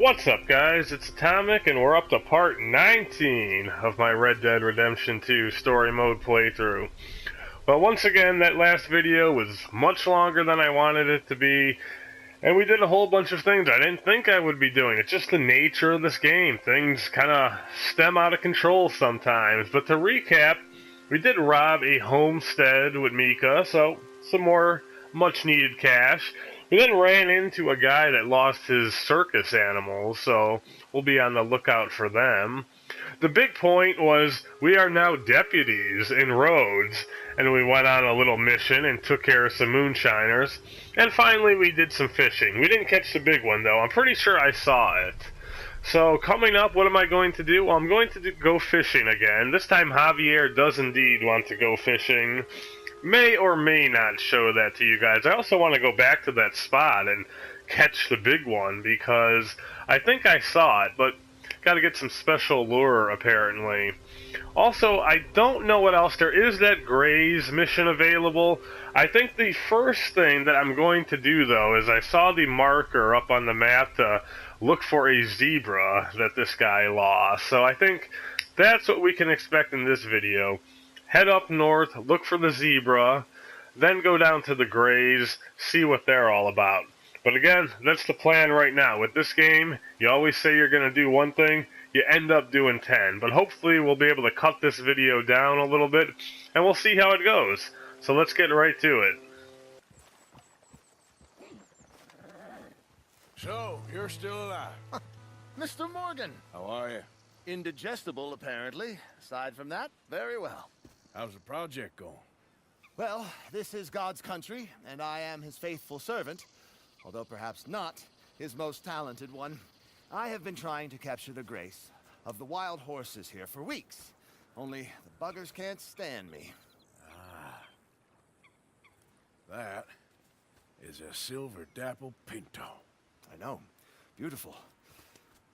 What's up, guys? It's Atomic, and we're up to part 19 of my Red Dead Redemption 2 story mode playthrough. But once again, that last video was much longer than I wanted it to be, and we did a whole bunch of things I didn't think I would be doing. It's just the nature of this game. Things kind of stem out of control sometimes. But to recap, we did rob a homestead with Mika, so some more much-needed cash. We then ran into a guy that lost his circus animals, so we'll be on the lookout for them. The big point was we are now deputies in Rhodes, and we went on a little mission and took care of some moonshiners. And finally we did some fishing. We didn't catch the big one, though. I'm pretty sure I saw it. So coming up, what am I going to do? Well, I'm going to go fishing again. This time Javier does indeed want to go fishing. May or may not show that to you guys. I also want to go back to that spot and catch the big one because I think I saw it, but got to get some special lure apparently. Also, I don't know what else there is. That Graze mission available. I think the first thing that I'm going to do though is I saw the marker up on the map to look for a zebra that this guy lost. So I think that's what we can expect in this video. Head up north, look for the zebra, then go down to the Grays, see what they're all about. But again, that's the plan right now. With this game, you always say you're going to do one thing, you end up doing 10. But hopefully we'll be able to cut this video down a little bit, and we'll see how it goes. So let's get right to it. So, you're still alive. Mr. Morgan. How are you? Indigestible, apparently. Aside from that, very well. How's the project going? Well, this is God's country, and I am his faithful servant, although perhaps not his most talented one. I have been trying to capture the grace of the wild horses here for weeks, only the buggers can't stand me. That is a silver dapple pinto. I know. Beautiful.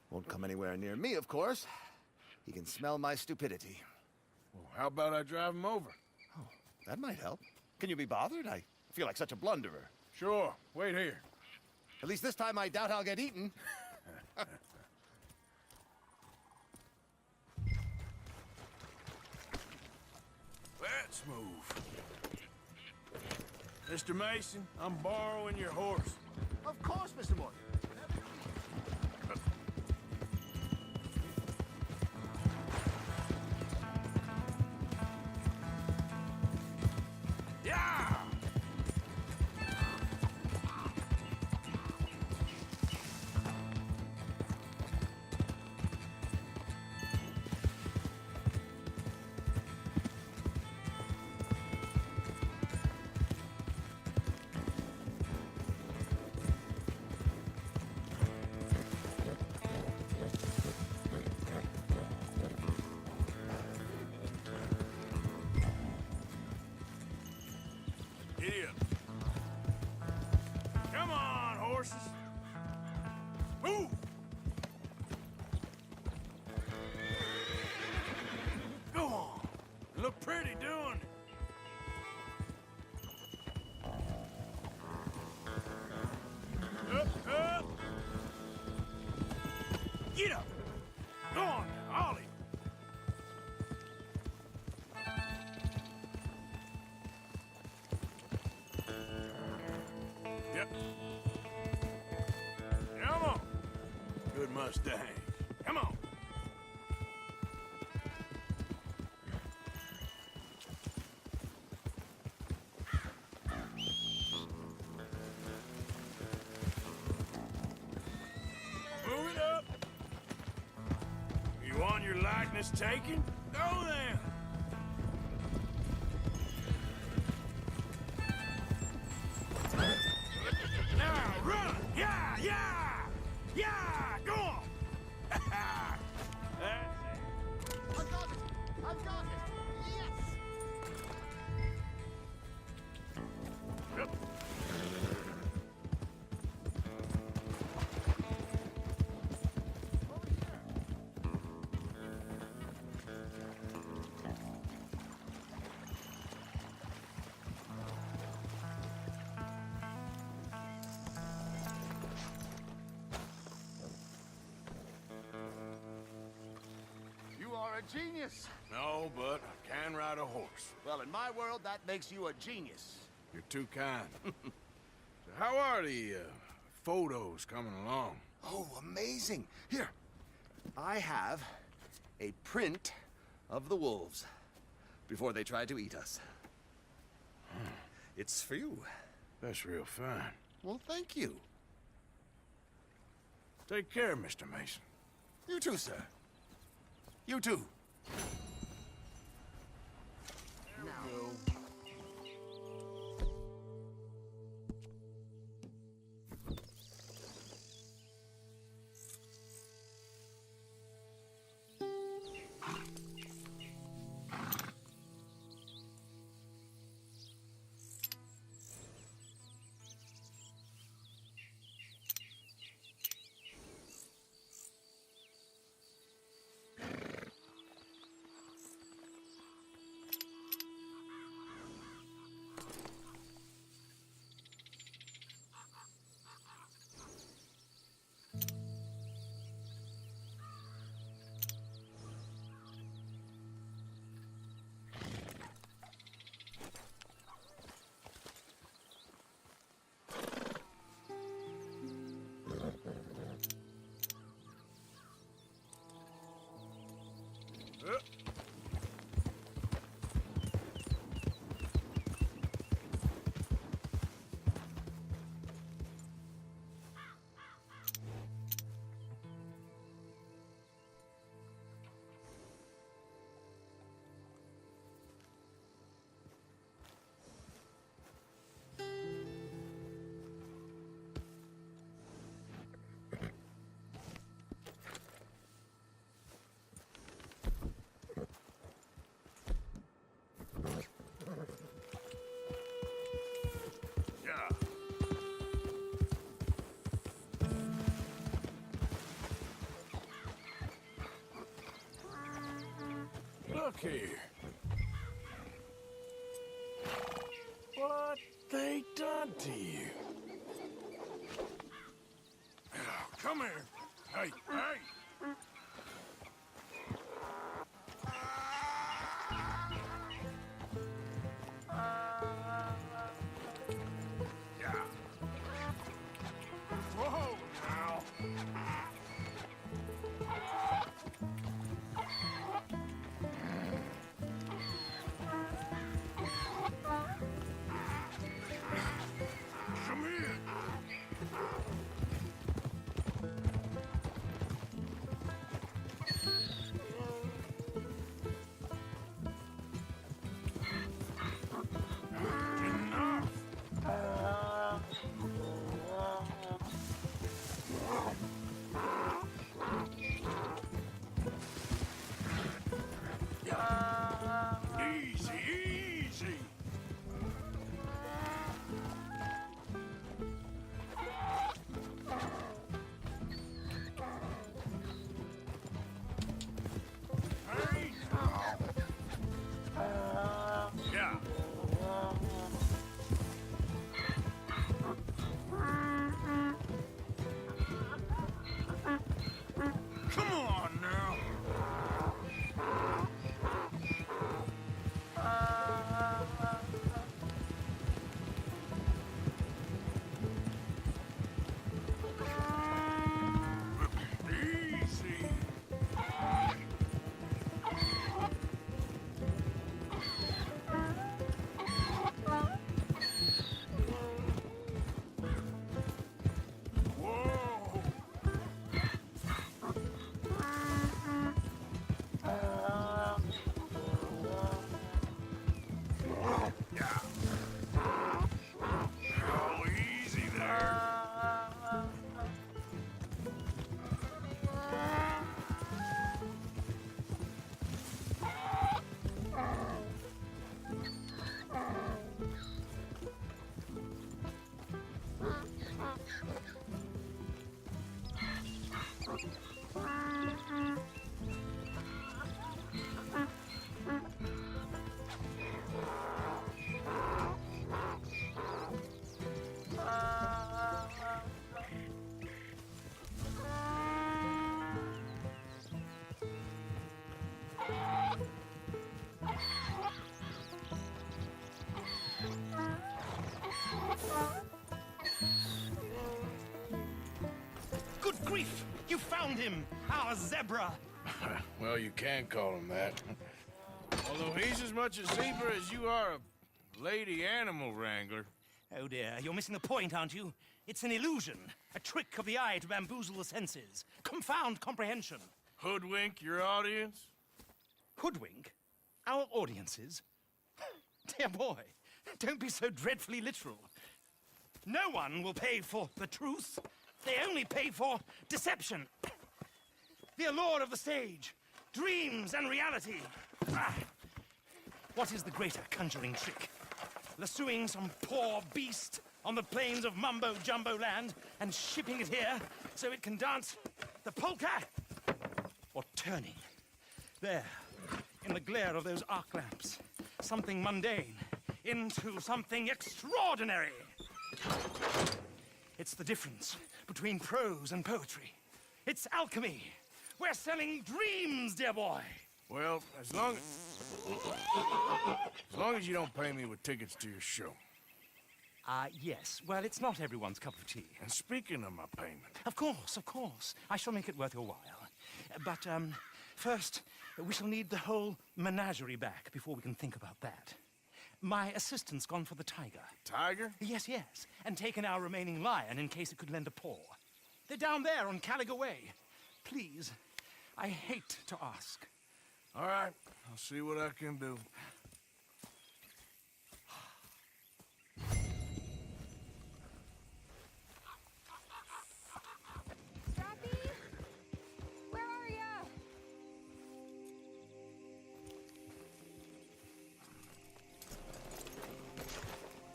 Won't come anywhere near me, of course. He can smell my stupidity. Well, how about I drive him over? Oh, that might help. Can you be bothered? I feel like such a blunderer. Sure. Wait here. At least this time I doubt I'll get eaten. Let's move. Mr. Mason, I'm borrowing your horse. Of course, Mr. Morgan. Giddy up. Come on, horses. Move! Go on. You look pretty doing it. Up, up. Get up. Go on, Ollie. Yep. Come on. Good Mustang. Come on. Move it up. You want your likeness taken? Go then. Now run! Yeah, yeah, yeah! Go on! That's it. I've got it! I've got it! Yes! Yep. Over here. a genius. No, but I can ride a horse. Well, in my world, that makes you a genius. You're too kind. So how are the photos coming along? Oh, amazing. Here, I have a print of the wolves before they tried to eat us. It's for you. That's real fine. Well, thank you. Take care, Mr. Mason. You too, sir. You too. Look here. What they done to you? Come here. Hey, hey! Yeah. Whoa, now. Come here. grief! You found him, our zebra! Well, you can call him that. Although he's as much a zebra as you are a lady animal wrangler. Oh dear, you're missing the point, aren't you? It's an illusion, a trick of the eye to bamboozle the senses, confound comprehension. Hoodwink your audience? Hoodwink? Our audiences? Dear boy, don't be so dreadfully literal. No one will pay for the truth. They only pay for deception. The allure of the stage, dreams and reality. Ah. What is the greater conjuring trick? Lassoing some poor beast on the plains of mumbo-jumbo land and shipping it here so it can dance the polka? Or turning, there, in the glare of those arc lamps, something mundane into something extraordinary? It's the difference between prose and poetry. It's alchemy. We're selling dreams, dear boy. Well, as long as you don't pay me with tickets to your show. Yes. Well, it's not everyone's cup of tea. And speaking of my payment, Of course, of course. I shall make it worth your while. But, first, we shall need the whole menagerie back before we can think about that. My assistant's gone for the tiger. Tiger? Yes, yes. And taken our remaining lion in case it could lend a paw. They're down there on Caliga Way. Please, I hate to ask. All right, I'll see what I can do. Scrappy? Where are ya?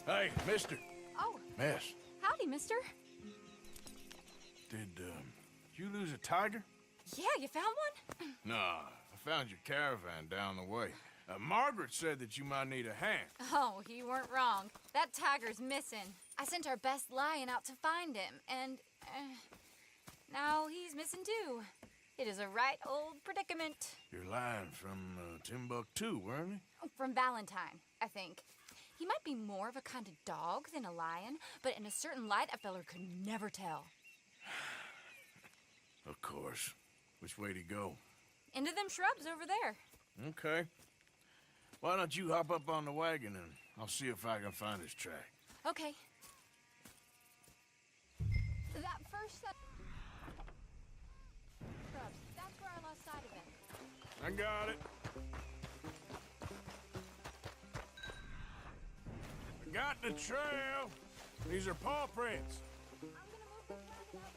Hey, mister. Oh, Miss, howdy, mister. did you lose a tiger? Yeah, you found one? Nah, I found your caravan down the way. Margaret said that you might need a hand. Oh, you weren't wrong. That tiger's missing. I sent our best lion out to find him, and now he's missing too. It is a right old predicament. Your lion from Timbuktu, weren't he? From Valentine, I think. He might be more of a kind of dog than a lion, but in a certain light, a feller could never tell. Of course. Which way to go? Into them shrubs over there. Okay. Why don't you hop up on the wagon and I'll see if I can find his track. Okay. That first set shrubs, that's where I lost sight of him. I got it. I got the trail. These are paw prints. I'm gonna move this back up.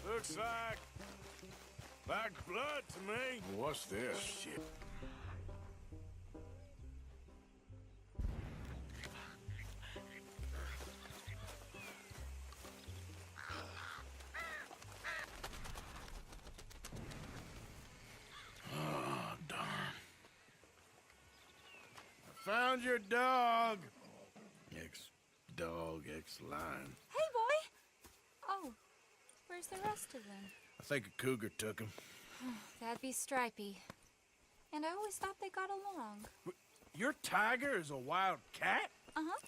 Looks like blood to me. What's this? Shit. Oh, darn. I found your dog. Ex-dog, ex-lion. Hey, boy! Oh, where's the rest of them? I think a cougar took him. That'd be Stripey. And I always thought they got along. Your tiger is a wild cat? Uh-huh.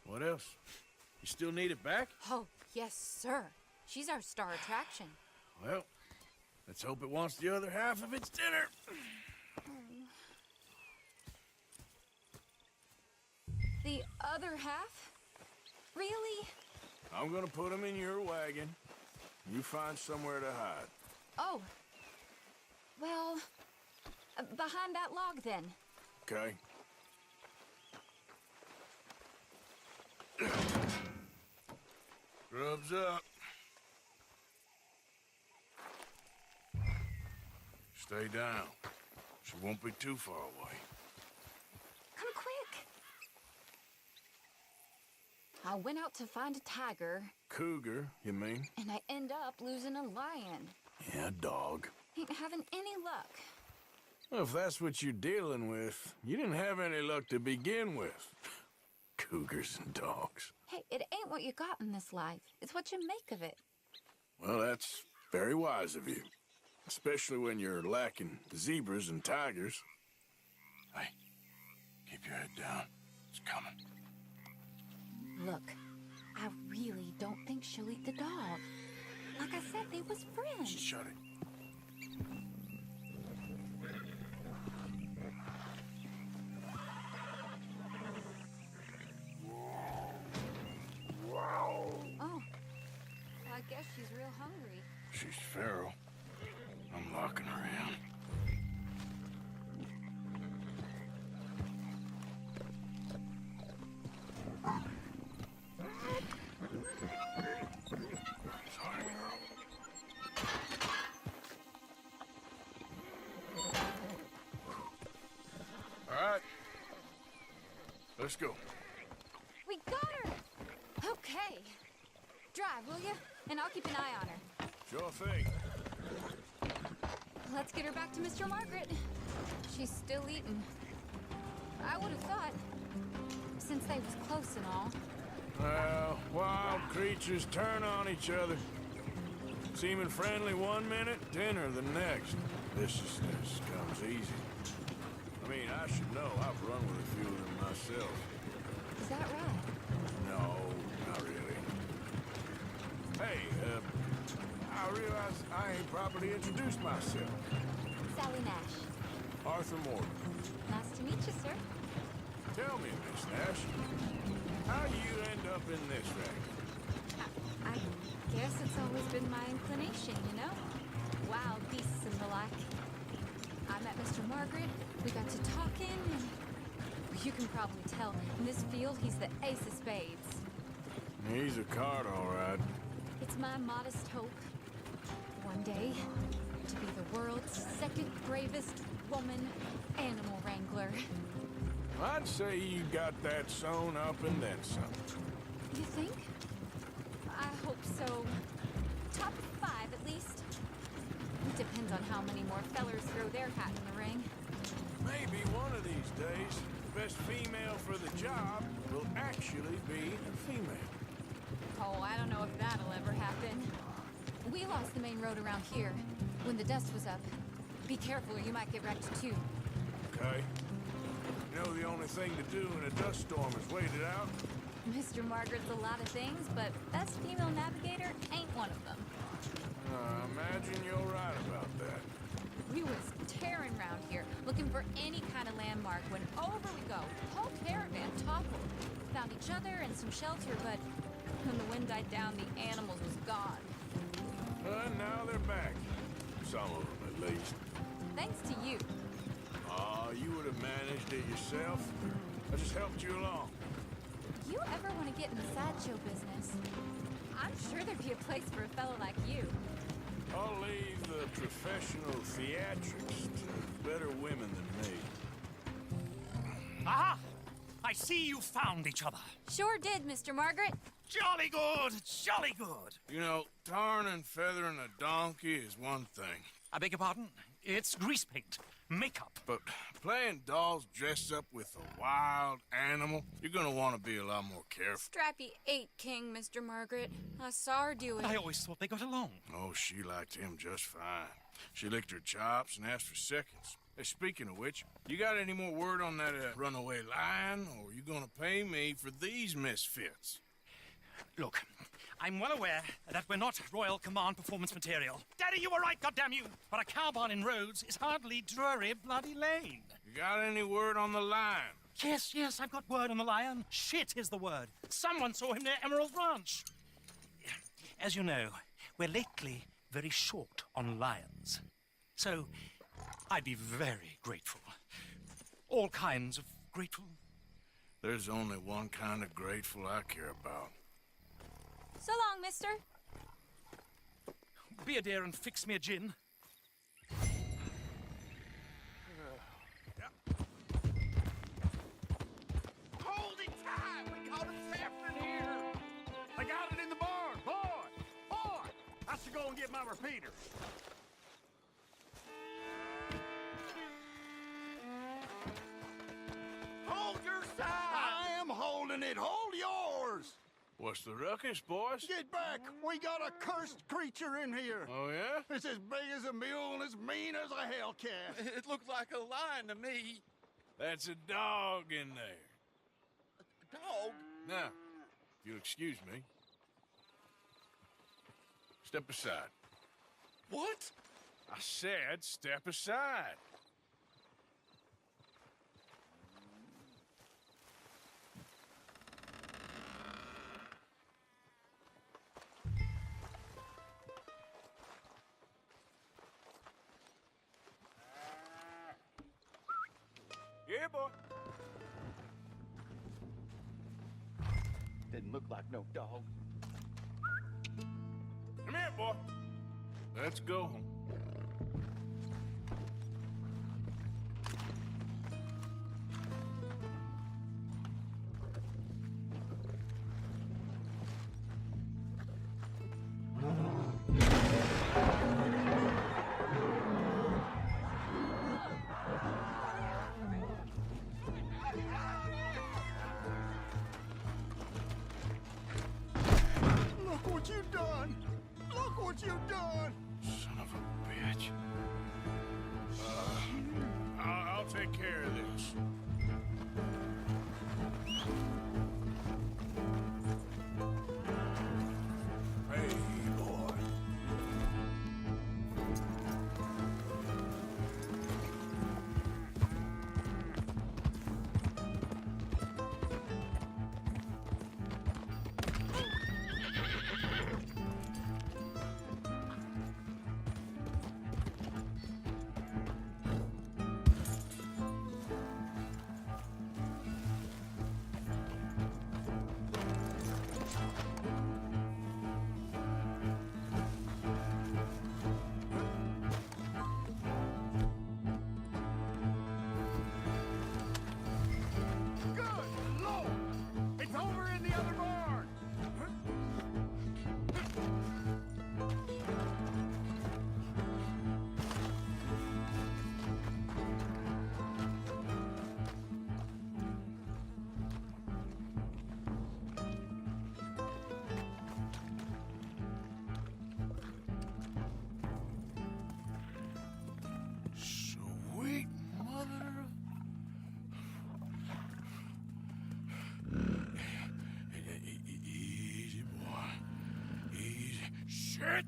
What else? You still need it back? Oh, yes, sir. She's our star attraction. Well, let's hope it wants the other half of its dinner. The other half? Really? I'm gonna put him in your wagon. You find somewhere to hide. Oh. Well, behind that log, then. Okay? Grub's up. Stay down. She won't be too far away. Come quick. I went out to find a tiger, Cougar, you mean? and I end up losing a lion. Yeah, dog. Ain't having any luck. Well, if that's what you're dealing with, you didn't have any luck to begin with. Cougars and dogs. Hey, it ain't what you got in this life. It's what you make of it. Well, that's very wise of you. Especially when you're lacking zebras and tigers. Hey, keep your head down. It's coming. Look, I really don't think she'll eat the dog. Like I said, they was friends. Shut it. Oh, I guess she's real hungry. She's feral. I'm locking her in. Sorry, girl. All right. Let's go. We got her! Okay. Drive, will you? And I'll keep an eye on her. Sure thing. Let's get her back to Mr. Margaret. She's still eating. I would have thought, since they was close and all. Well, wild creatures turn on each other. Seeming friendly one minute, dinner the next. Viciousness comes easy. I mean, I should know. I've run with a few of them myself. Is that right? No, not really. Hey, I realize I ain't properly introduced myself. Sally Nash. Arthur Morgan. Nice to meet you, sir. Tell me, Miss Nash, how you end up in this racket? I guess it's always been my inclination, you know? Wild beasts and the like. I met Mr. Margaret, we got to talking, and you can probably tell, in this field, he's the ace of spades. He's a card, all right. It's my modest hope, one day, to be the world's second bravest woman animal wrangler. I'd say you got that sewn up and then some. You think? I hope so. Top 5, at least. It depends on how many more fellers throw their hat in the ring. Maybe one of these days, the best female for the job will actually be a female. Oh, I don't know if that'll ever happen. We lost the main road around here when the dust was up. Be careful or you might get wrecked too. Okay? You know the only thing to do in a dust storm is wait it out? Mr. Margaret's a lot of things, but best female navigator ain't one of them. Imagine you're right about that. We was tearing around here, looking for any kind of landmark when over we go. Whole caravan toppled. Found each other and some shelter, but when the wind died down, the animals was gone. Now they're back. Some of them, at least. Thanks to you. You would have managed it yourself. I just helped you along. You ever want to get in the sideshow business? I'm sure there'd be a place for a fellow like you. I'll leave the professional theatrics to better women than me. Aha! I see you found each other. Sure did, Mr. Margaret. Jolly good, jolly good. You know, tarring and feathering a donkey is one thing. I beg your pardon? It's grease paint, makeup. But playing dolls dressed up with a wild animal, you're gonna want to be a lot more careful. Strappy ain't king, Mr. Margaret. I saw her do it. I always thought they got along. Oh, she liked him just fine. She licked her chops and asked for seconds. Hey, speaking of which, you got any more word on that runaway lion, or you gonna pay me for these misfits? Look, I'm well aware that we're not Royal Command performance material. Daddy, you were right, goddamn you! But a cow barn in Rhodes is hardly Drury Bloody Lane. You got any word on the lion? Yes, I've got word on the lion. Shit is the word. Someone saw him near Emerald Ranch. As you know, we're lately very short on lions. So, I'd be very grateful. All kinds of grateful. There's only one kind of grateful I care about. So long, mister. Be a dear and fix me a gin. Hold it tight! We caught a saffron here! I got it in the barn! Boy! I should go and get my repeater. Hold your side! I am holding it! Hold yours! What's the ruckus, boys? Get back! We got a cursed creature in here! Oh, yeah? It's as big as a mule and as mean as a hellcat. It looked like a lion to me. That's a dog in there. Dog? Now, If you'll excuse me. Step aside. What? I said step aside. Yeah, boy. Didn't look like no dog. Come here, boy. Let's go home. Look what you've done! Look what you've done! Son of a bitch. I'll take care of this. Hey, boy. Good Lord! It's over in the other barn! Sweet mother of... Easy, boy. Easy. Shit!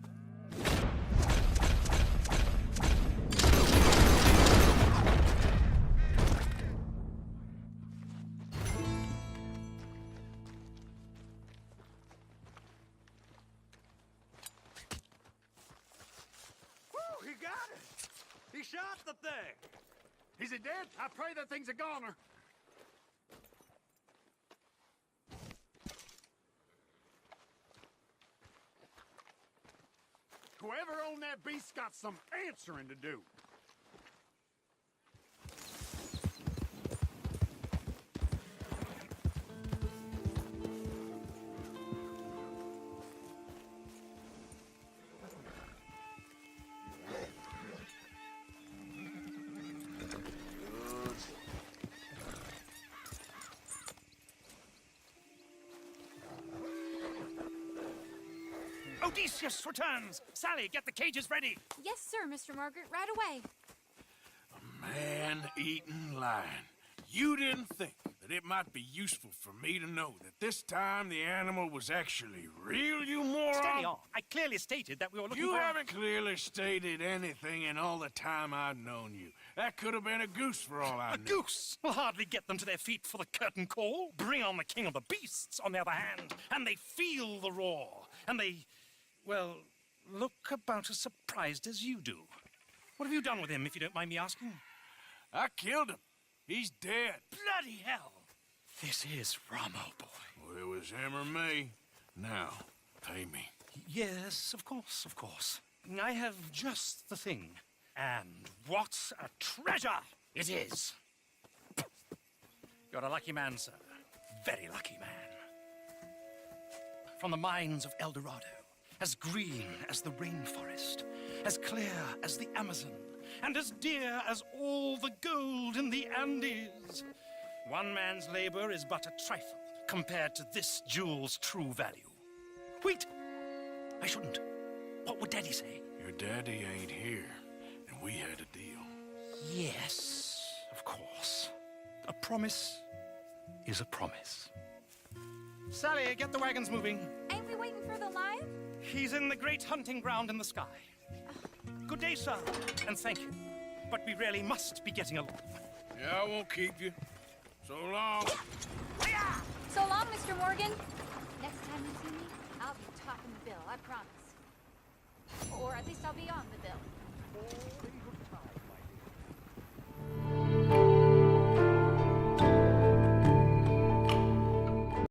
Woo, he got it! He shot the thing! Is it dead? I pray that thing's a goner. Whoever owned that beast got some answering to do. Odysseus returns! Sally, get the cages ready! Yes, sir, Mr. Margaret, right away. Man-eating lion. You didn't think that it might be useful for me to know that this time the animal was actually real, you moron? Steady on. I clearly stated that we were looking You for... haven't clearly stated anything in all the time I've known you. That could have been a goose for all I A knew. goose will hardly get them to their feet for the curtain call. Bring on the king of the beasts, on the other hand, and they feel the roar. And they, well, look about as surprised as you do. What have you done with him, if you don't mind me asking? I killed him. He's dead. Bloody hell! This is Ramo, boy. Well, it was him or me. Now, pay me. Yes, of course, of course. I have just the thing. And what a treasure it is! You're a lucky man, sir. Very lucky man. From the mines of El Dorado, as green as the rainforest, as clear as the Amazon, and as dear as all the gold in the Andes. One man's labor is but a trifle compared to this jewel's true value. Wait! I shouldn't. What would Daddy say? Your daddy ain't here, and we had a deal. Yes, of course. A promise is a promise. Sally, get the wagons moving. Ain't we waiting for the lion? He's in the great hunting ground in the sky. Good day, sir, and thank you. But we really must be getting along. Yeah, I won't keep you. So long. So long, Mr. Morgan. Next time you see me, I'll be topping the bill, I promise. Or at least I'll be on the bill.